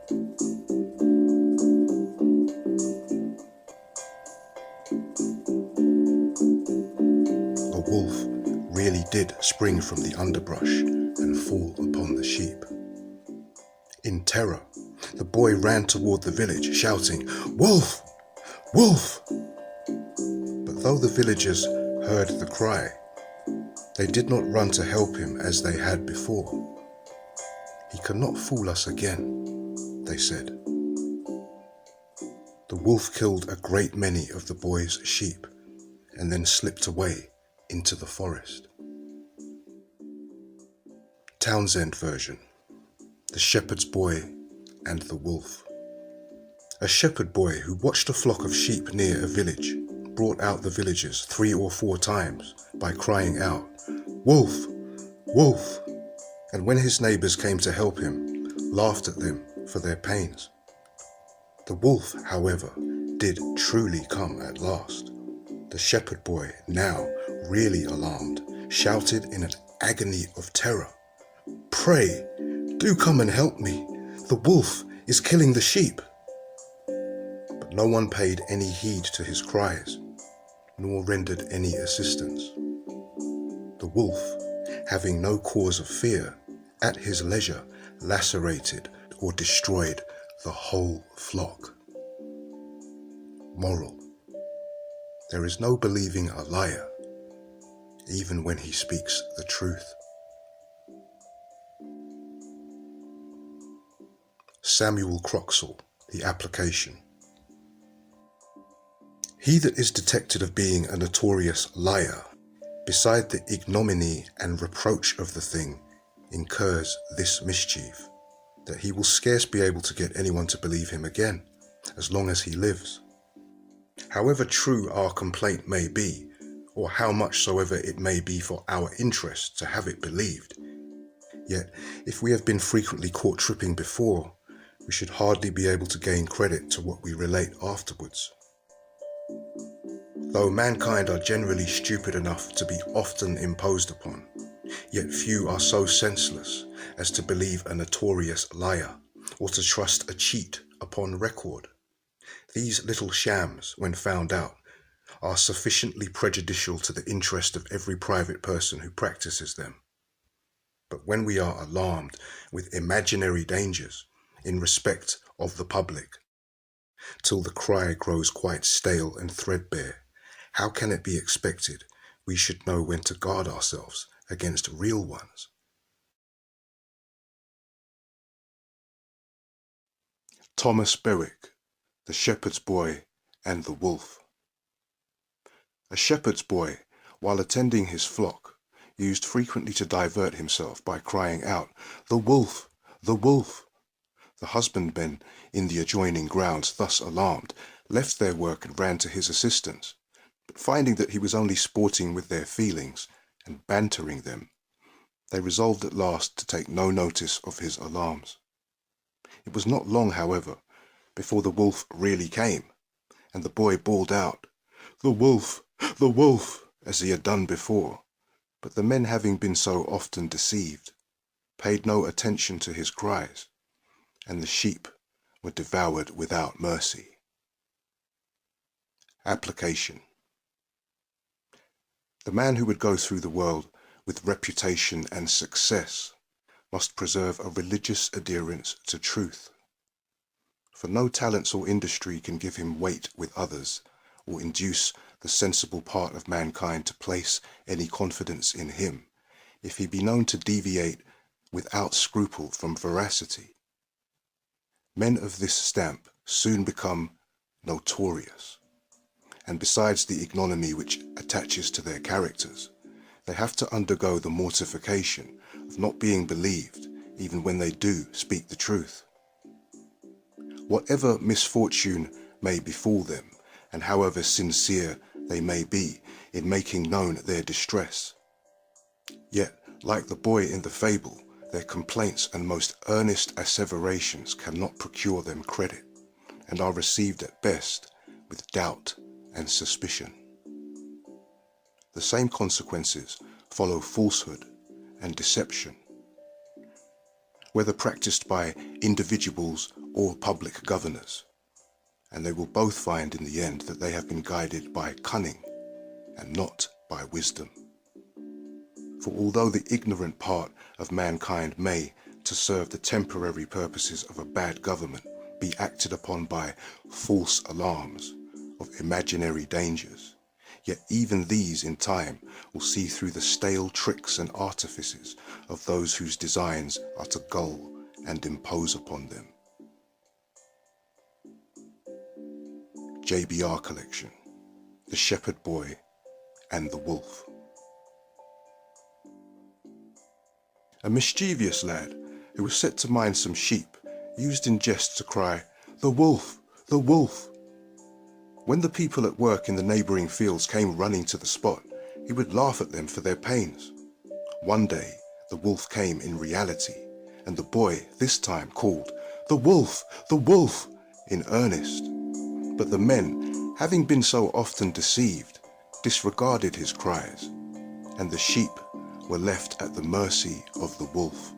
The wolf really did spring from the underbrush and fall upon the sheep. In terror, the boy ran toward the village, shouting, "Wolf! Wolf!" But though the villagers heard the cry, they did not run to help him as they had before. "He cannot fool us again," they said. The wolf killed a great many of the boy's sheep and then slipped away into the forest. Townsend version: The Shepherd's Boy and the Wolf. A shepherd boy who watched a flock of sheep near a village brought out the villagers 3 or 4 times by crying out, "Wolf! Wolf!" and when his neighbours came to help him, laughed at them for their pains. The wolf, however, did truly come at last. The shepherd boy, now really alarmed, shouted in an agony of terror, "Pray, do come and help me. The wolf is killing the sheep." But no one paid any heed to his cries, nor rendered any assistance. The wolf, having no cause of fear, at his leisure lacerated or destroyed the whole flock. Moral: there is no believing a liar, even when he speaks the truth. Samuel Croxall, The Application. He that is detected of being a notorious liar, beside the ignominy and reproach of the thing, incurs this mischief, that he will scarce be able to get anyone to believe him again, as long as he lives. However true our complaint may be, or how much soever it may be for our interest to have it believed, yet if we have been frequently caught tripping before, we should hardly be able to gain credit to what we relate afterwards. Though mankind are generally stupid enough to be often imposed upon, yet few are so senseless as to believe a notorious liar, or to trust a cheat upon record. These little shams, when found out, are sufficiently prejudicial to the interest of every private person who practices them. But when we are alarmed with imaginary dangers in respect of the public, till the cry grows quite stale and threadbare, how can it be expected we should know when to guard ourselves against real ones? Thomas Bewick, The Shepherd's Boy and the Wolf. A shepherd's boy, while attending his flock, used frequently to divert himself by crying out, "The wolf! The wolf!" The husbandmen in the adjoining grounds, thus alarmed, left their work and ran to his assistance, but finding that he was only sporting with their feelings and bantering them, they resolved at last to take no notice of his alarms. It was not long, however, before the wolf really came, and the boy bawled out, "The wolf! The wolf!" as he had done before, but the men, having been so often deceived, paid no attention to his cries, and the sheep were devoured without mercy. Application. The man who would go through the world with reputation and success must preserve a religious adherence to truth. For no talents or industry can give him weight with others, or induce the sensible part of mankind to place any confidence in him, if he be known to deviate without scruple from veracity. Men of this stamp soon become notorious, and besides the ignominy which attaches to their characters, they have to undergo the mortification of not being believed even when they do speak the truth. Whatever misfortune may befall them, and however sincere they may be in making known their distress, yet, like the boy in the fable, their complaints and most earnest asseverations cannot procure them credit, and are received at best with doubt and suspicion. The same consequences follow falsehood and deception. whether practiced by individuals or public governors, and they will both find in the end that they have been guided by cunning and not by wisdom. For although the ignorant part of mankind may, to serve the temporary purposes of a bad government, be acted upon by false alarms of imaginary dangers, yet even these in time will see through the stale tricks and artifices of those whose designs are to gull and impose upon them. JBR Collection, The Shepherd Boy and the Wolf. A mischievous lad who was set to mind some sheep used in jest to cry, "The wolf! The wolf!" When the people at work in the neighbouring fields came running to the spot, he would laugh at them for their pains. One day the wolf came in reality, and the boy this time called, "The wolf! The wolf!" in earnest. But the men, having been so often deceived, disregarded his cries, and the sheep were left at the mercy of the wolf.